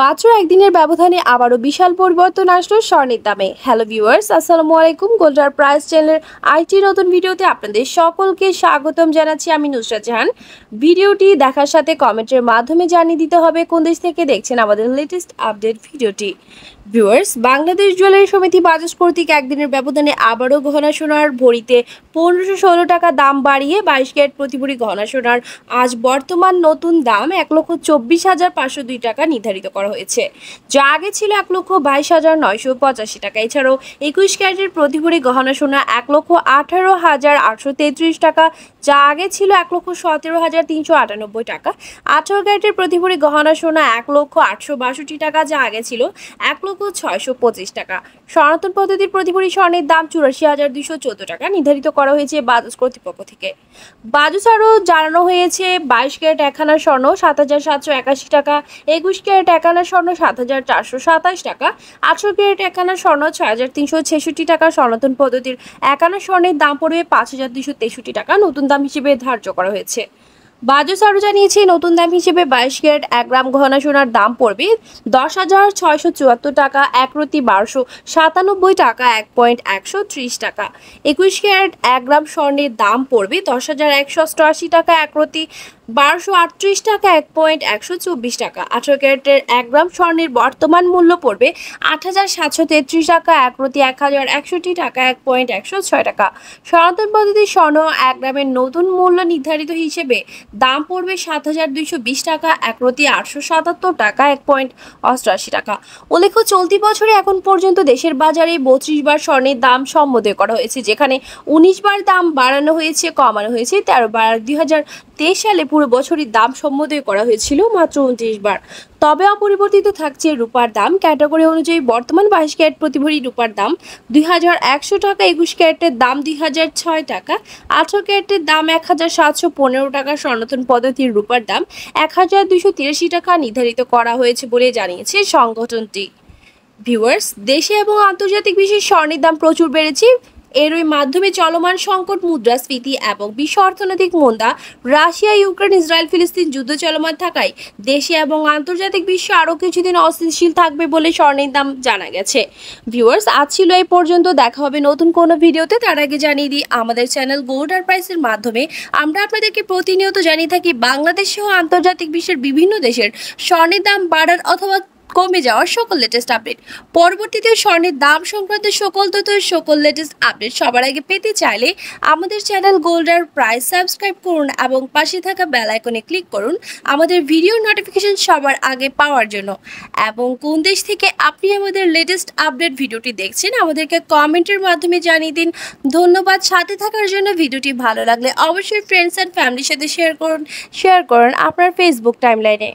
মাত্র একদিনের ব্যবধানে আবারও বিশাল পরিবর্তন আসলো স্বর্ণের দামে। হ্যালো ভিউয়ার্স, আসসালামু আলাইকুম। গোল্ডার প্রাইস চ্যানেলের আইটি নতুন ভিডিওতে আপনাদের সকলকে স্বাগতম জানাচ্ছি। আমি নুসরাত জাহান। ভিডিওটি দেখার সাথে কমেন্টের মাধ্যমে জানিয়ে দিতে হবে কোন দেশ থেকে দেখছেন আমাদের লেটেস্ট আপডেট ভিডিওটি। ভিউয়ার্স, বাংলাদেশ জুয়েলারি সমিতি বাজাজ কর্তৃক একদিনের ব্যবধানে আবারও গহনা সোনার ভরিতে 1516 টাকা দাম বাড়িয়ে 22 ক্যারেট প্রতি ভরি গহনা সোনার আজ বর্তমান নতুন দাম 1,24,502 টাকা নির্ধারিত করা হয়েছে, যা আগে ছিল 1,22,985 টাকা। এছাড়াও 21 ক্যারেটের প্রতি ভরি গহনা সোনা 1,18,833 টাকা, যা আগে ছিল 1,17,398 টাকা। 18 ক্যারেটের প্রতি ভরি গহনা সোনা 1,08,62 টাকা, যা আগে ছিল 1,06,25 টাকা। সনাতন পদ্ধতির প্রতি ভরি স্বর্ণের দাম 84,214 টাকা নির্ধারিত করা হয়েছে বাজাজ কর্তৃপক্ষ থেকে। বাজাজ আরও জানানো হয়েছে 22 ক্যারেট 1 আনা স্বর্ণ 7,781 টাকা, 21 ক্যারেট 1 আনা স্বর্ণ 7,427 টাকা, 18 ক্যারেট 1 আনা স্বর্ণ 6,366 টাকা। সনাতন পদ্ধতির 1 আনা স্বর্ণের দাম পড়বে 5,263 টাকা নতুন দাম হিসেবে ধার্য করা হয়েছে। বাজাজ আরও জানিয়েছে নতুন দাম হিসেবে 22 ক্যারেট 1 গ্রাম গহনা সোনার দাম পড়বে 10,674 টাকা, 1 প্রতি 1297 টাকা 1.130 টাকা। 21 ক্যারেট 1 গ্রাম স্বর্ণের দাম পড়বে 10,188 টাকা, 1 প্রতি 1238 টাকা 1.124 টাকা। 18 ক্যারেটের 1 গ্রাম স্বর্ণের বর্তমান মূল্য পড়বে 8,733 টাকা, 1 প্রতি 1,061 টাকা 1.106 টাকা। সনাতন পদ্ধতির স্বর্ণ 1 গ্রামের নতুন মূল্য নির্ধারিত হিসেবে দাম পড়বে 7,220 টাকা, 1 প্রতি 877 টাকা 1.88 টাকা। উল্লেখ্য, চলতি বছরে এখন পর্যন্ত দেশের বাজারে 32 বার স্বর্ণের দাম সমন্বয় করা হয়েছে, যেখানে 19 বার দাম বাড়ানো হয়েছে, কমানো হয়েছে 13 বার। 2023 সালে পুরো বছরের দাম সমন্বয় করা হয়েছিল মাত্র 29 বার। তবে অপরিবর্তিত থাকছে রূপার দাম। ক্যাটাগরি অনুযায়ী বর্তমান 22 ক্যারেট প্রতি ভরি রূপার দাম 2,100 টাকা, 21 ক্যারেটের দাম 2,006 টাকা, 18 ক্যারেটের দাম 1,715 টাকা। সনাতন পদ্ধতির রূপার দাম 1,283 টাকা নির্ধারিত করা হয়েছে বলে জানিয়েছে সংগঠনটি। ভিউয়ার্স, দেশে এবং আন্তর্জাতিক বিশ্বে স্বর্ণের দাম প্রচুর বেড়েছে। এরই মাধ্যমে চলমান সংকট, মুদ্রাস্ফীতি এবং বিশ্ব অর্থনৈতিক মন্দা, রাশিয়া, ইউক্রেন, ইসরায়েল, ফিলিস্তিন যুদ্ধ চলমান থাকায় দেশে এবং আন্তর্জাতিক বিশ্ব আরও কিছুদিন অস্থিতিশীল থাকবে বলে স্বর্ণের দাম জানা গেছে। ভিউয়ার্স, আজ ছিল এই পর্যন্ত। দেখা হবে নতুন কোনো ভিডিওতে। তার আগে জানিয়ে দিই, আমাদের চ্যানেল গোল্ডার প্রাইসের মাধ্যমে আমরা আপনাদেরকে প্রতিনিয়ত জানিয়ে থাকি বাংলাদেশ সহ আন্তর্জাতিক বিশ্বের বিভিন্ন দেশের স্বর্ণের দাম বাড়ার অথবা কমে যাওয়ার সকল লেটেস্ট আপডেট। পরবর্তীতে স্বর্ণের দাম সংক্রান্ত সকল তথ্য, সকল লেটেস্ট আপডেট সবার আগে পেতে চাইলে আমাদের চ্যানেল গোল্ডার প্রাইস সাবস্ক্রাইব করুন এবং পাশে থাকা বেল আইকনে ক্লিক করুন আমাদের ভিডিও নোটিফিকেশন সবার আগে পাওয়ার জন্য। এবং কোন দেশ থেকে আপনি আমাদের লেটেস্ট আপডেট ভিডিওটি দেখছেন আমাদেরকে কমেন্টের মাধ্যমে জানিয়ে দিন। ধন্যবাদ সাথে থাকার জন্য। ভিডিওটি ভালো লাগলে অবশ্যই ফ্রেন্ডস অ্যান্ড ফ্যামিলির সাথে শেয়ার করুন আপনার ফেসবুক টাইমলাইনে।